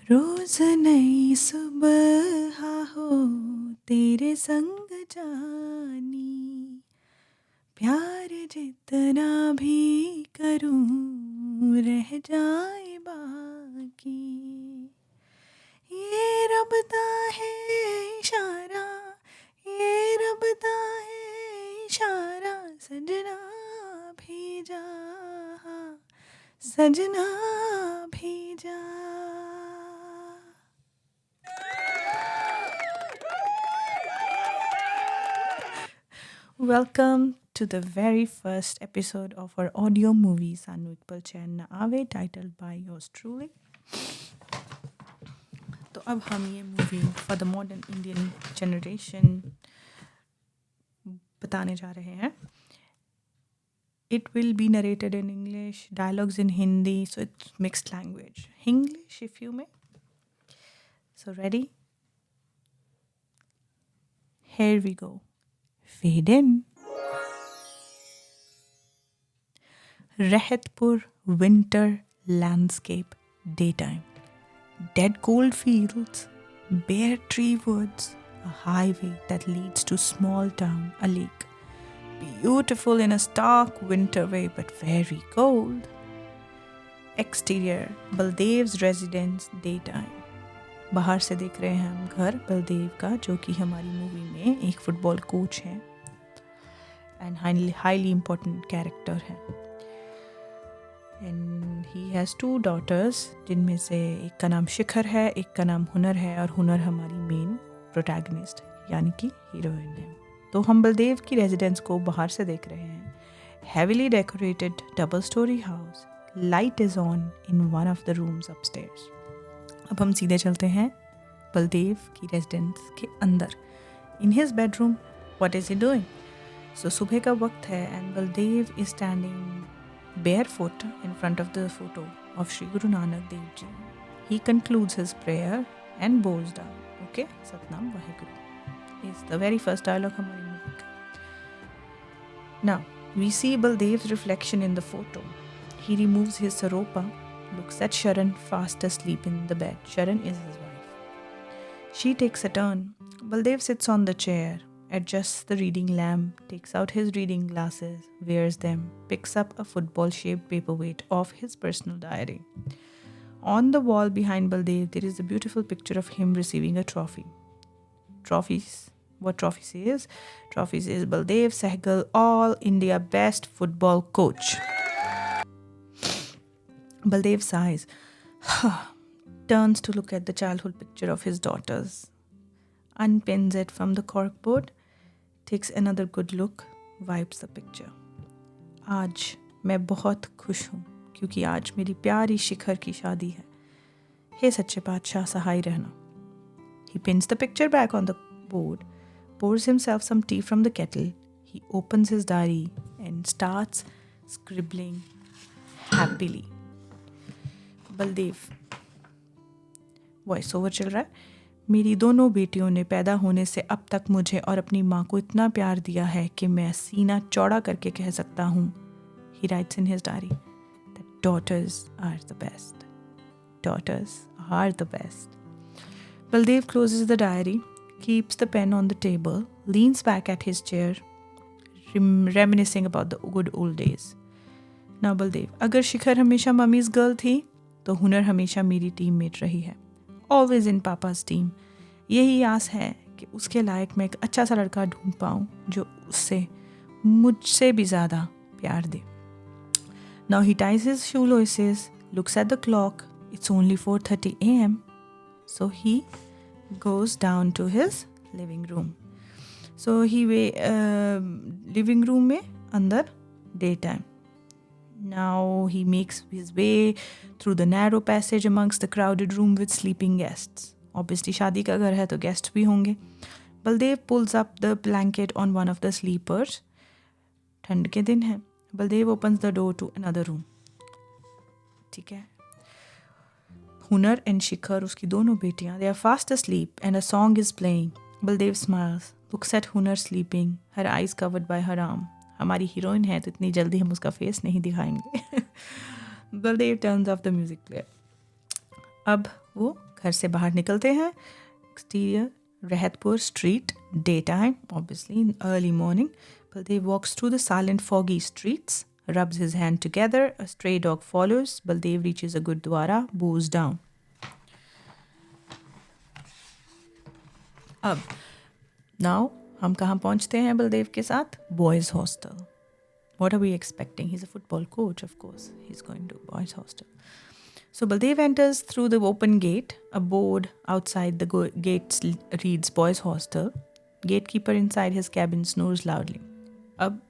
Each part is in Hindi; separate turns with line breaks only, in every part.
रोज नई सुबह हो तेरे संग जानी, प्यार जितना भी करूं रह जाए बाकी। ये रब दा है इशारा, ये रब दा है इशारा, सजना भेजा, सजना भेजा। Welcome to the very first episode of our audio movie Sanu Ikbal Chain Na Aave, titled by yours truly. तो अब हम ये movie for the modern Indian generation बताने जा रहे हैं. It will be narrated in English, dialogues in Hindi, so it's mixed language. English if you may. So ready? Here we go. Fade in. Rehatpur winter landscape, daytime. Dead cold fields, bare tree woods, a highway that leads to small town, a lake. Beautiful in a stark winter way, but very cold. Exterior, Baldev's residence, daytime. बाहर से देख रहे हैं हम घर बलदेव का, जो कि हमारी मूवी में एक फुटबॉल कोच हैं एंड हाईली इम्पोर्टेंट कैरेक्टर है. एंड ही हैज़ 2 daughters, जिनमें से एक का नाम शिखर है, एक का नाम हुनर है, और हुनर हमारी मेन प्रोटैगनिस्ट यानी कि हीरोइन है. तो हम बलदेव की रेजिडेंस को बाहर से देख रहे हैं. Heavily decorated double storey house, light is on in one of the rooms upstairs. अब हम सीधे चलते हैं बलदेव की रेजिडेंस के अंदर. In his bedroom what is he doing? So सुबह का वक्त है and Baldev is standing barefoot in front of the photo of Sri Guru Nanak Dev Ji. He concludes his prayer and bows down. Okay, Satnam Vaheguru is the very first dialogue हमारी movie का. Now we see Baldev's reflection in the photo. He removes his saropa, looks at Sharan fast asleep in the bed. Sharan is his wife. She takes a turn. Baldev sits on the chair, adjusts the reading lamp, takes out his reading glasses, wears them, picks up a football-shaped paperweight of his personal diary. On the wall behind Baldev, there is a beautiful picture of him receiving a trophy. Trophies. What trophy says? Trophy says Baldev Sehgal, All India Best Football Coach. Baldev sighs, turns to look at the childhood picture of his daughters, unpins it from the corkboard, takes another good look, wipes the picture. आज मैं बहुत खुश हूँ क्योंकि आज मेरी प्यारी शिखर की शादी है. हे सच्चे बादशाह सहाय रहना. He pins the picture back on the board, pours himself some tea from the kettle. He opens his diary and starts scribbling happily. Baldev voice over चल रहा है. मेरी दोनों बेटियों ने पैदा होने से अब तक मुझे और अपनी माँ को इतना प्यार दिया है कि मैं सीना चौड़ा करके कह सकता हूँ. He writes in his diary that daughters are the best. Daughters are the best. Baldev closes the diary, keeps the pen on the table, leans back at his chair, reminiscing about the good old days. Now Baldev, अगर शिखर हमेशा मम्मीज गर्ल थी तो हुनर हमेशा मेरी टीममेट रही है. Always in papa's team. यही आस है कि उसके लायक मैं एक अच्छा सा लड़का ढूंढ पाऊँ जो उससे मुझसे भी ज़्यादा प्यार दे. Now he ties his shoelaces, looks at the clock. It's only 4:30 a.m. So he goes down to his living room. So he living room में अंदर daytime. Now he makes his way through the narrow passage amongst the crowded room with sleeping guests. Obviously शादी का घर है तो guests भी होंगे. Baldev pulls up the blanket on one of the sleepers. ठंड के दिन है. Baldev opens the door to another room. ठीक है. हुनर and शिखर, उसकी दोनों बेटियां, they are fast asleep and a song is playing. Baldev smiles, looks at Hunar sleeping, her eyes covered by her arm. हमारी हीरोइन है तो इतनी जल्दी हम उसका फेस नहीं दिखाएंगे. Baldev turns of the music player. अब वो घर से बाहर निकलते हैं. Exterior, Rahatpur street, daytime, obviously in early morning. Baldev walks through the silent, foggy streets, rubs his hand together. A stray dog follows. Baldev reaches a Gurdwara, bows down. अब now हम कहाँ पहुँचते हैं बलदेव के साथ? Boys hostel. What are we expecting? He's a football coach, of course. He's going to boys hostel. So Baldev enters through the open gate. A board outside the gate reads boys hostel. Gatekeeper inside his cabin snores loudly. अब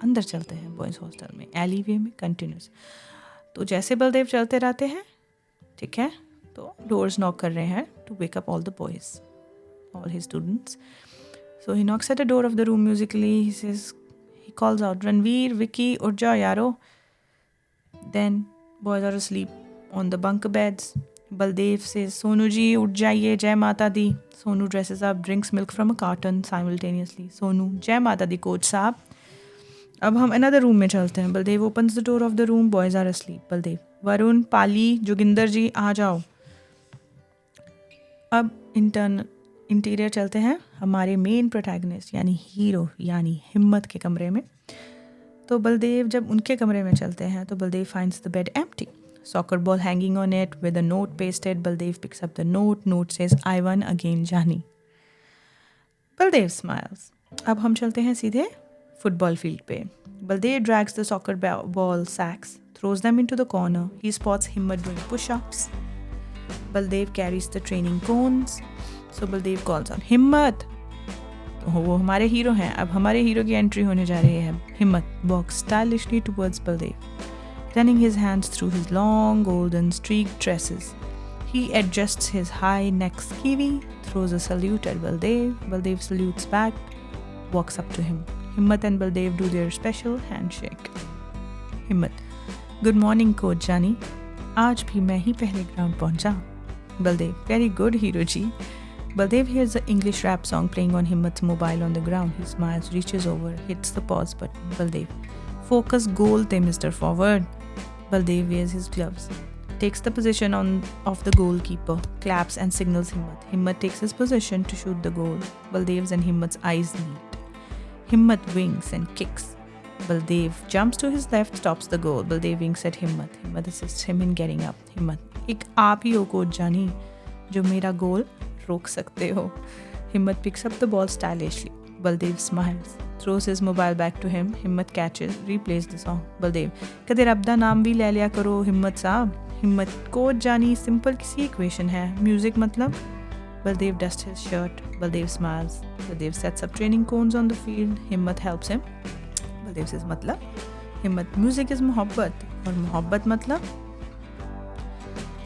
अंदर चलते हैं boys hostel में. Alleyway में continuous. तो जैसे बलदेव चलते रहते हैं, ठीक है, तो doors knock कर रहे हैं to wake up all the boys, all his students. So he knocks at the door of the room musically. He calls out, Ranveer, Vicky, उठ जाओ यारो. Then boys are asleep on the bunk beds. Baldev says, Sonu ji, उठ जाइए, जय माता दी. Sonu dresses up, drinks milk from a carton simultaneously. Sonu, जय माता दी coach साहब. अब हम another room में चलते हैं. Baldev opens the door of the room. Boys are asleep. Baldev, Varun, पाली, जोगिंदर जी, आ जाओ. अब इंटीरियर चलते हैं हमारे मेन प्रोटैगनिस्ट यानी हीरो यानी हिम्मत के कमरे में. तो बलदेव जब उनके कमरे में चलते हैं तो Baldev finds the bed empty. Soccer ball hanging on it with a note pasted. Baldev picks up the note. Note says, I won again, Jani. Baldev smiles. अब हम चलते हैं सीधे फुटबॉल फील्ड पे. Baldev drags the soccer ball sacks, throws them into the corner. He spots Himmat doing push-ups. Baldev carries the training cones. So Baldev calls out, Himmat. तो वो हमारे हीरो हैं. अब हमारे हीरो की एंट्री होने जा रही है. Himmat walks stylishly towards Baldev, running his hands through his long golden streaked tresses. He adjusts his high neck skeevy, throws a salute at Baldev. Baldev salutes back, walks up to him. Himmat and Baldev do their special handshake. Himmat, good morning coach Jani. आज भी मैं ही पहले ग्राउंड पहुंचा. Baldev, very good hero ji. Baldev hears the English rap song playing on Himmat's mobile on the ground. He smiles, reaches over, hits the pause button. Baldev, focus goal te Mr. Forward. Baldev wears his gloves, takes the position of the goalkeeper, claps and signals Himmat. Himmat takes his position to shoot the goal. Baldev's and Himmat's eyes meet. Himmat winks and kicks. Baldev jumps to his left, stops the goal. Baldev winks at Himmat. Himmat assists him in getting up. Himmat, एक आप ही हो कोच जानी जो मेरा गोल रोक सकते हो. Himmat picks up the ball stylishly. Baldev smiles, throws his mobile back to him. Himmat catches, replays the song. Baldev, कदे रब दा नाम भी ले लिया करो हिम्मत साहब. Himmat, कोच जानी सिंपल किसी इक्वेशन है, म्यूजिक मतलब. Baldev dusts his shirt. Baldev smiles. Baldev sets up training cones on the field. Himmat helps him. Baldev says मतलब. Himmat, music is मोहब्बत और मोहब्बत मतलब.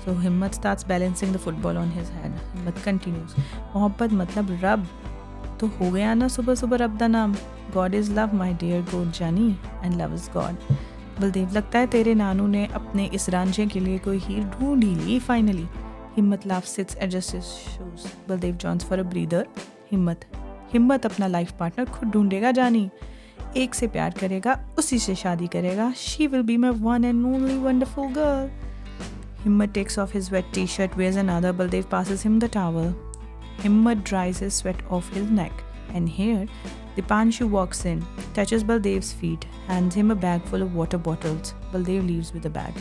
So Himmat starts balancing the football on his hand. Himmat continues. मोहब्बत मतलब रब. तो हो गया ना सुबह सुबह रब दा नाम. God is love, my dear coach Jani, and love is God. Baldev, लगता है तेरे नानू ने अपने इस रांझे के लिए कोई हीर ढूंढ ही ली finally. Himmat laughs, sits, adjusts his shoes. Baldev joins for a breather. Himmat अपना लाइफ पार्टनर खुद ढूंढेगा जानी. एक से प्यार करेगा, उसी से शादी करेगा. She will be my one and only wonderful girl. Himmat takes off his wet t-shirt, wears another. Baldev passes him the towel. Himmat dries his sweat off his neck. And here, Dipanshu walks in, touches Baldev's feet, hands him a bag full of water bottles. Baldev leaves with the bag.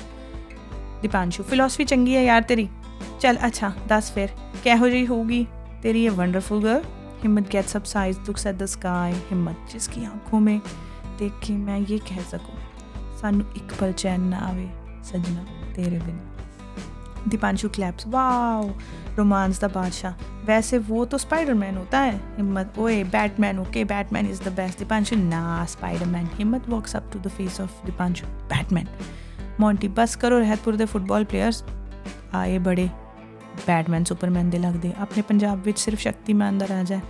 Dipanshu, philosophy चंगी है यार तेरी. चल अच्छा, 10 फिर. क्या हो रही होगी तेरी ये wonderful girl? Himmat gets up, sighs, looks at the sky. Himmat, जिसकी आंखों में देख के मैं ये कह सकूं, सानू एक पल चैन ना आवे सजना तेरे बिना. Deepanshu claps, wow, romance the badshah. वैसे वो तो स्पाइडरमैन होता है. हिम्मत, ओए Batman. Okay, Batman is the best. Deepanshu, ना Spiderman. Himmat walks up to the face of Deepanshu. Batman. Monty, बस करो रहतपुर दे फुटबॉल प्लेयर्स आए बड़े बैटमैन सुपरमैन दे लगदे. अपने पंजाब विच सिर्फ शक्तिमान दा राज है.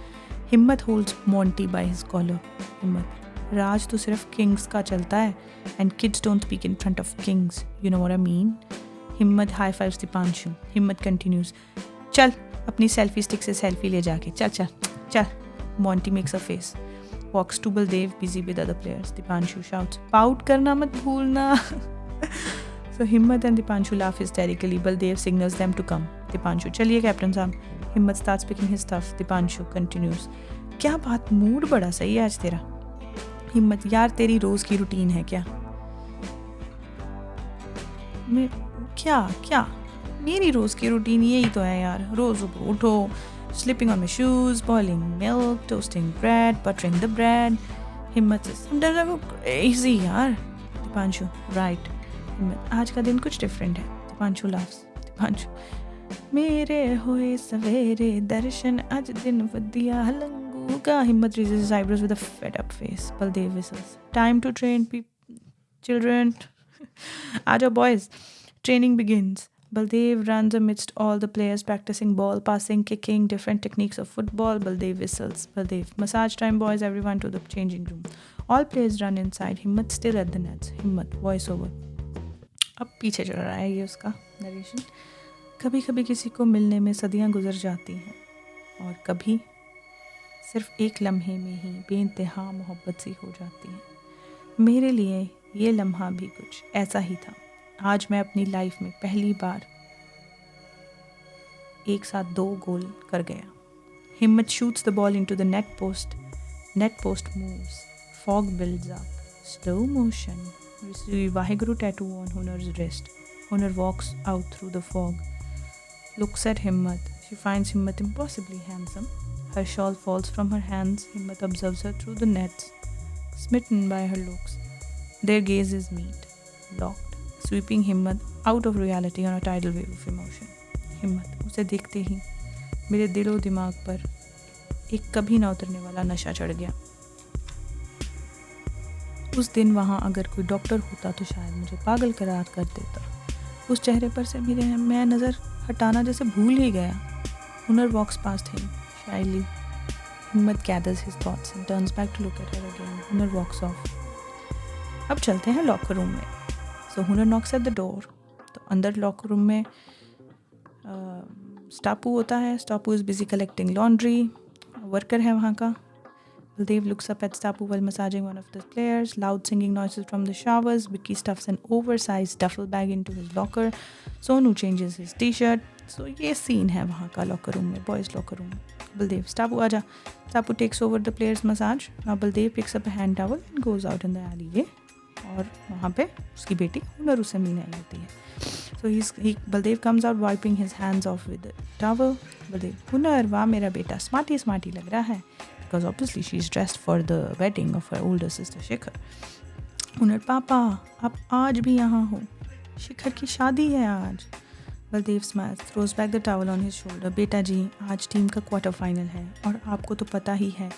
Himmat holds Monty by his collar. Himmat, राज तो सिर्फ किंग्स का चलता है and kids don't speak in front of kings, you know what I mean. Himmat high fives Dipanshu. Himmat continues. चल अपनी सेल्फी स्टिक से सेल्फी ले जाके. चल चल चल. Monty makes a face. Walks to Baldev, busy with other players. Dipanshu shouts, Pout करना मत भूलना. So Himmat and Dipanshu laugh hysterically. Baldev signals them to come. Deepanshu, चलिए कैप्टन साहब. हिम्मत starts picking his stuff. Deepanshu continues. क्या बात, मूड बड़ा सही है आज तेरा. हिम्मत, यार तेरी रोज की रूटीन है क्या? मैं क्या मेरी रोज की रूटीन यही तो है यार. रोज उठो, slipping on my shoes, boiling milk, toasting bread, buttering the bread. हिम्मत, sometimes I go crazy यार. दीपांशु, right. हिम्मत, आज का दिन कुछ डिफरेंट है. दीपांशु laughs. दीपांशु, मेरे होए सवेरे दर्शन, आज दिन वदिया लंगू का. हिम्मत raises his eyebrows with a fed up face. Baldev whistles. Time to train children. Aaja boys. Training begins. Baldev runs amidst all the players practicing ball passing, kicking, different techniques of football. Baldev whistles. Baldev, massage time boys, everyone to the changing room. All players run inside. Himmat still at the nets. Himmat, voice over. अब पीछे चल रहा है ये उसका नरेशन. कभी कभी किसी को मिलने में सदियां गुजर जाती हैं और कभी सिर्फ एक लम्हे में ही बेइंतहा मोहब्बत सी हो जाती है. मेरे लिए ये लम्हा भी कुछ ऐसा ही था. आज मैं अपनी लाइफ में पहली बार एक साथ 2 गोल कर गया. हिम्मत shoots the ball into the net post. Net post moves. Fog builds up. Slow motion. Vaheguru tattoo on Hunar's wrist. Hunar walks out through the fog. Looks at Himmat. She finds Himmat impossibly handsome. Her shawl falls from her hands. Himmat observes her through the nets. Smitten by her looks. Their gazes meet. Locked. Sweeping Himmat out of reality on a tidal wave of emotion. हिम्मत, उसे देखते ही मेरे दिलो दिमाग पर एक कभी ना उतरने वाला नशा चढ़ गया. उस दिन वहाँ अगर कोई डॉक्टर होता तो शायद मुझे पागल करार कर देता. उस चेहरे पर से मैं नज़र हटाना जैसे भूल ही गया. Hunar walks past him shyly. Himmat gathers his thoughts and turns back to look at her again. Hunar walks off. अब चलते हैं लॉकर रूम में. So Hunar knocks at the door. तो अंदर लॉकर रूम में स्टापू होता है. स्टापू is busy collecting laundry. Worker है वहाँ का. Baldev looks up at Stapu while massaging one of the players. Loud singing noises from the showers. Vicky stuffs an oversized duffel bag into his locker. Sonu changes his t-shirt. So ये scene है वहाँ का locker room में, boys locker room. Baldev, Stapu आजा. Stapu takes over the player's massage. Now Baldev picks up a hand towel and goes out in the alleyway. और वहाँ पे उसकी बेटी हुनर उसे मिलने आई होती है. So Baldev comes out wiping his hands off with the towel. Baldev, हुनर, वाह मेरा बेटा स्मार्टी लग रहा है. Because obviously she's dressed for the wedding of her older sister Shikhar. हुनर, पापा आप आज भी यहाँ हो, शिखर की शादी है आज. Baldev smiles, throws back the towel on his shoulder. बेटा जी, आज टीम का क्वार्टर फाइनल है और आपको तो पता ही है,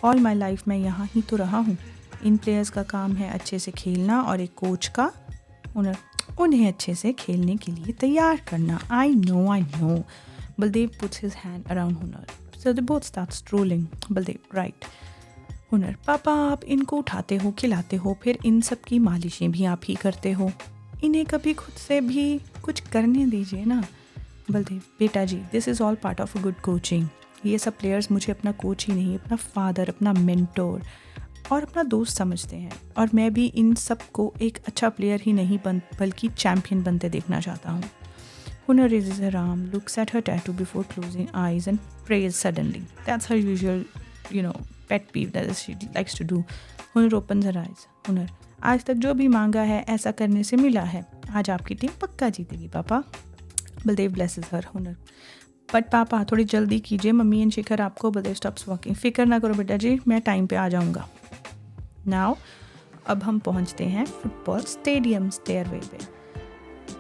ऑल माई लाइफ मैं यहाँ ही तो रहा हूँ. इन प्लेयर्स का काम है अच्छे से खेलना और एक कोच का हुनर उन्हें अच्छे से खेलने के लिए तैयार करना. I know. Baldev puts his hand around Hunar. So they both start strolling. Baldev, right. हुनर, पापा आप इनको उठाते हो, खिलाते हो, फिर इन सब की मालिशें भी आप ही करते हो. इन्हें कभी खुद से भी कुछ करने दीजिए ना. बलदेव, बेटा जी, this is all part of a good coaching. ये सब प्लेयर्स मुझे अपना कोच ही नहीं, अपना फादर, अपना मेंटोर और अपना दोस्त समझते हैं. और मैं भी इन सब को एक अच्छा प्लेयर ही नहीं बल्कि चैम्पियन बनते देखना चाहता हूँ. Hunar raises her arm, looks at her tattoo before closing eyes and prays suddenly. That's her usual, pet peeve that she likes to do. Hunar opens her eyes. Hunar, आज तक जो भी मांगा है ऐसा करने से मिला है. आज आपकी टीम पक्का जीतेगी पापा. Baldev blesses her. Hunar, but पापा थोड़ी जल्दी कीजिए, मम्मी एंड शिखर आपको. Baldev stops walking. फिक्र ना करो बेटा जी, मैं टाइम पे आ जाऊँगा. Now, अब हम पहुँचते हैं फुटबॉल स्टेडियम स्टेयरवे पे.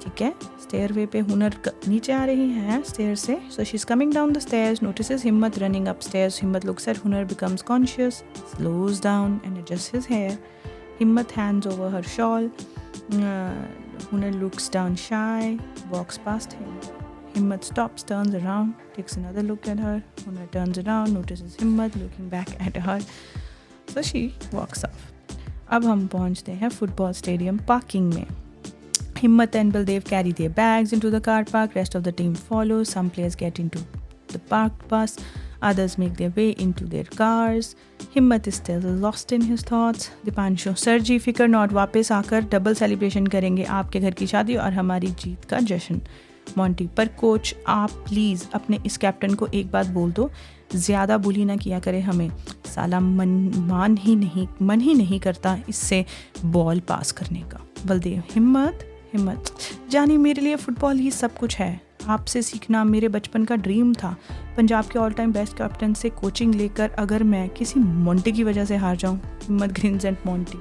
ठीक है, स्टेयरवे पे हुनर नीचे आ रही हैं स्टेयर से. So she is coming down the stairs, notices Himmat running up stairs. Himmat looks at Hunar, becomes conscious, slows down and adjust his hair. Himmat hands over her shawl. Hunar looks down shy, walks past him. Himmat stops, turns around, takes another look at her. Hunar turns around, notices Himmat looking back at her. So she walks off. अब हम पहुँचते हैं फुटबॉल स्टेडियम पार्किंग में. Himmat and Baldev carry their bags into the car park. Rest of the team follows. Some players get into the parked bus. Others make their way into their cars. Himmat is still lost in his thoughts. Dipanshu, sir ji फिकर नॉट, वापस आकर डबल सेलिब्रेशन करेंगे, आपके घर की शादी और हमारी जीत का जश्न. मोंटी, पर कोच आप प्लीज़ अपने इस कैप्टन को एक बात बोल दो, ज़्यादा बुली ना किया करे हमें, साला मन ही नहीं करता इससे बॉल पास करने का। बलदेव, हिम्मत जानी, मेरे लिए फ़ुटबॉल ही सब कुछ है, आपसे सीखना मेरे बचपन का ड्रीम था। पंजाब के ऑल टाइम बेस्ट कैप्टन से कोचिंग लेकर अगर मैं किसी मोंटी की वजह से हार जाऊं, हिम्मत ग्रिन्स एट मोंटी,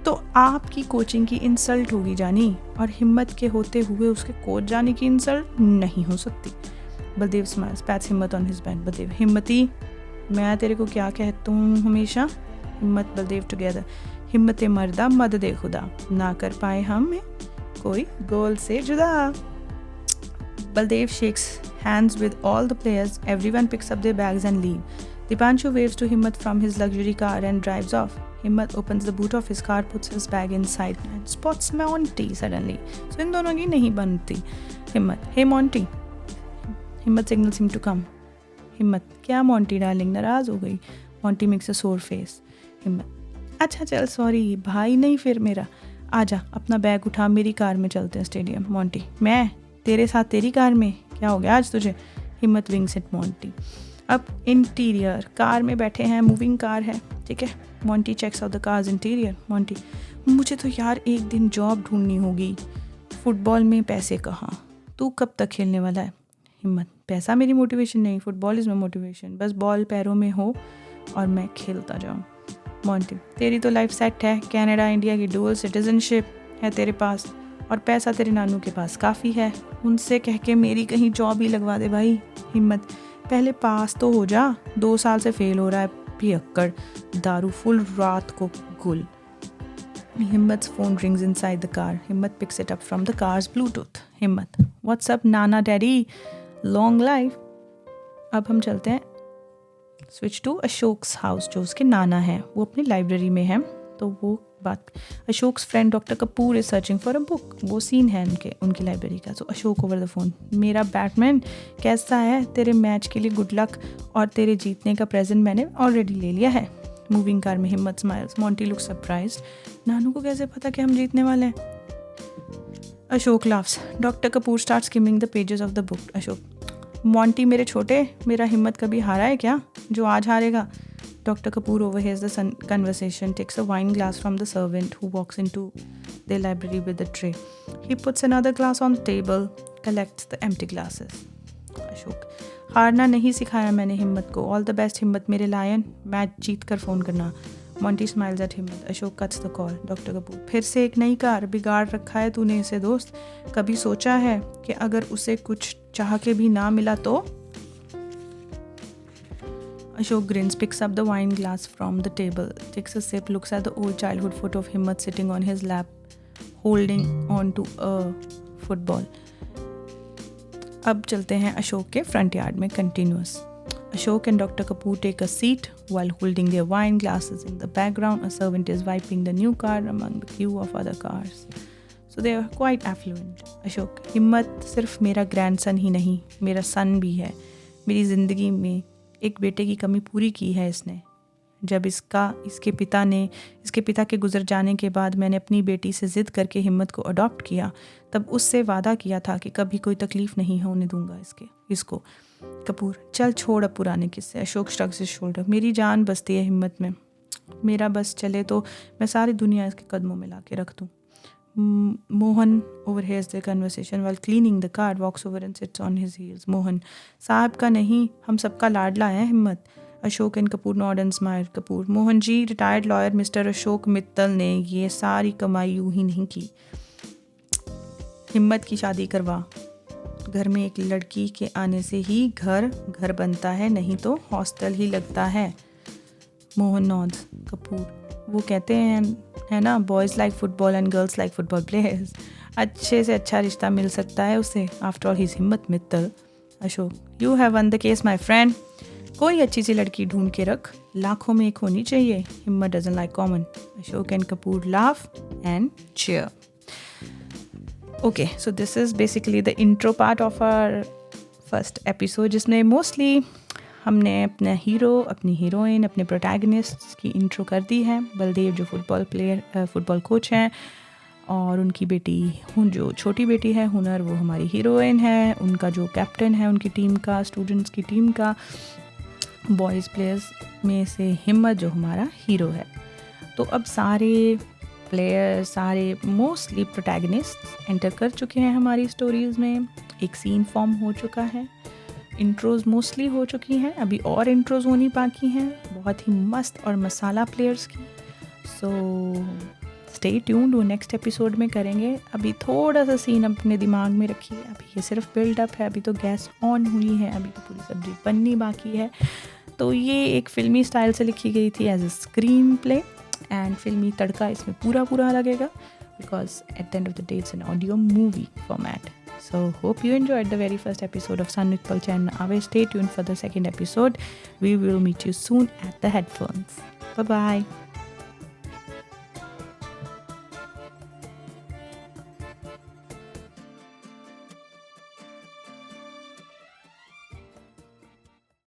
तो आपकी कोचिंग की इंसल्ट होगी जानी, और हिम्मत के होते हुए उसके कोच जाने की इंसल्ट नहीं हो सकती। बलदेव स्माइल्स, पैट्स हिम्मत ऑन हिज बैक। बलदेव, हिम्मती, मैं तेरे को क्या कहता हूँ हमेशा। हिम्मत बलदेव टुगेदर, हिम्मत मर्दा मद दे खुदा, ना कर पाए हमें कोई गोल से जुदा। Baldev shakes hands with all the players. Everyone picks up their bags and leave. Dipanshu waves to Himmat from his luxury car and drives off. Himmat opens the boot of his car, puts his bag inside and spots Monty suddenly. So इन दोनों की नहीं बनती। Himmat, hey Monty. Himmat signals him to come. Himmat, क्या Monty डार्लिंग नाराज हो गई? Monty makes a sore face. Himmat, अच्छा चल सॉरी भाई नहीं फिर मेरा, आजा अपना बैग उठा, मेरी कार में चलते हैं स्टेडियम। Monty, मैं तेरे साथ तेरी कार में, क्या हो गया आज तुझे? Himmat winks at Monty. अब इंटीरियर, कार में बैठे हैं, मूविंग कार है, ठीक है। Monty checks out the car's interior. Monty, मुझे तो यार एक दिन जॉब ढूंढनी होगी, फुटबॉल में पैसे कहाँ, तू कब तक खेलने वाला है? हिम्मत, पैसा मेरी मोटिवेशन नहीं, फुटबॉल इज़ माई मोटिवेशन, बस बॉल पैरों में हो और मैं खेलता जाऊँ। मोंटी, तेरी तो लाइफ सेट है, कनाडा इंडिया की डुअल सिटीजनशिप है तेरे पास, और पैसा तेरे नानू के पास काफ़ी है, उनसे कह के मेरी कहीं जॉब ही लगवा दे भाई। हिम्मत, पहले पास तो हो जा, 2 साल से फेल हो रहा है, पियक्कड़, दारू फुल रात को गुल। Himmat phone rings inside the car. Himmat picks it up from the car's Bluetooth. Himmat, what's up नाना डैडी, लॉन्ग लाइफ। अब हम चलते हैं स्विच टू अशोक्स हाउस, जो उसके नाना हैं, वो अपनी लाइब्रेरी में हैं। तो वो बात, Ashok's friend doctor Kapoor is searching for a book, वो सीन है उनकी लाइब्रेरी का। So Ashok over the phone, मेरा बैटमैन कैसा है, तेरे मैच के लिए गुड लक, और तेरे जीतने का प्रेजेंट मैंने ऑलरेडी ले लिया है। मूविंग कार में हिम्मत स्माइल्स। मोंटी लुक सरप्राइज्ड, नानू को कैसे पता कि हम जीतने वाले हैं? Ashok laughs. Doctor Kapoor start skimming the pages of the book. Ashok, Monty मेरे छोटे, मेरा हिम्मत कभी हारा है क्या जो आज हारेगा? Dr. Kapoor overhears the conversation, takes a wine glass from the servant who walks into their library with a tray. He puts another glass on the table, collects the empty glasses. Ashok, हारना नहीं सिखाया मैंने हिम्मत को, ऑल द बेस्ट हिम्मत मेरे लायन, मैच जीत कर फ़ोन करना। Monty smiles at हिम्मत। Ashok cuts the call. Dr. Kapoor, फिर से एक नई कार, बिगाड़ रखा है तूने इसे दोस्त, कभी सोचा है कि अगर उसे कुछ चाह के भी ना मिला तो? Ashok grins, picks up the wine glass from the table, takes a sip, looks at the old childhood photo of Himmat sitting on his lap, holding on to a football. अब चलते हैं अशोक के फ्रंट यार्ड में continuous. Ashok and Dr. Kapoor take a seat while holding their wine glasses. In the background, a servant is wiping the new car among the queue of other cars. So they are quite affluent. Ashok, हिम्मत सिर्फ मेरा ग्रैंडसन ही नहीं, मेरा सन भी है। मेरी ज़िंदगी में एक बेटे की कमी पूरी की है इसने। जब इसके पिता के गुजर जाने के बाद मैंने अपनी बेटी से ज़िद करके हिम्मत को अडॉप्ट किया, तब उससे वादा किया था कि कभी कोई तकलीफ़ नहीं होने दूंगा इसको। कपूर, चल छोड़ अब पुराने किस्से। अशोक श्रग्स हिज शोल्डर, मेरी जान बसती है हिम्मत में, मेरा बस चले तो मैं सारी दुनिया इसके कदमों में ला के रख दूँ। Mohan overhears their conversation while cleaning the car, walks over and sits on his heels. Mohan, साहब का नहीं, हम सबका लाडला है Himmat. Ashok and Kapoor nod and smile. Kapoor, Mohan ji, retired lawyer mister Ashok Mittal ने ये सारी कमाई यूं ही नहीं की। हिम्मत की शादी करवा, घर में एक लड़की के आने से ही घर बनता है, नहीं तो हॉस्टल ही लगता है। मोहन नॉड्स। कपूर, वो कहते हैं है ना, boys like football and girls like football players, अच्छे से अच्छा रिश्ता मिल सकता है उसे, आफ्टर ऑल ही इज हिम्मत Mittal. Ashok, you have one the case my friend, कोई अच्छी सी लड़की ढूंढ के रख, लाखों में एक होनी चाहिए, हिम्मत doesn't like common. Ashok and Kapoor laugh and cheer. Okay, so this is basically the intro part of our first episode, जिसमें mostly हमने अपना हीरो, अपनी हीरोइन, अपने प्रोटैगनिस्ट की इंट्रो कर दी है। बलदेव जो फुटबॉल कोच हैं, और उनकी बेटी जो छोटी बेटी है हुनर, वो हमारी हीरोइन है। उनका जो कैप्टन है उनकी टीम का, स्टूडेंट्स की टीम का, बॉयज़ प्लेयर्स में से हिम्मत जो हमारा हीरो है। तो अब सारे प्लेयर, सारे मोस्टली प्रोटैगनिस्ट एंटर कर चुके हैं हमारी स्टोरीज़ में। एक सीन फॉर्म हो चुका है, इंट्रोज़ मोस्टली हो चुकी हैं, अभी और इंट्रोज़ होनी बाकी हैं बहुत ही मस्त और मसाला प्लेयर्स की। सो स्टे ट्यून्ड, वो नेक्स्ट एपिसोड में करेंगे। अभी थोड़ा सा सीन अपने दिमाग में रखिए, अभी ये सिर्फ बिल्डअप है, अभी तो गैस ऑन हुई है, अभी तो पूरी सब्जी बननी बाकी है। तो ये एक फ़िल्मी स्टाइल से लिखी गई थी as a screenplay, and फिल्मी तड़का इसमें पूरा लगेगा, because at the end of the day it's an audio movie format. So hope you enjoyed the very first episode of Sun with Palcha, and always stay tuned for the second episode. We will meet you soon at the headphones. Bye bye.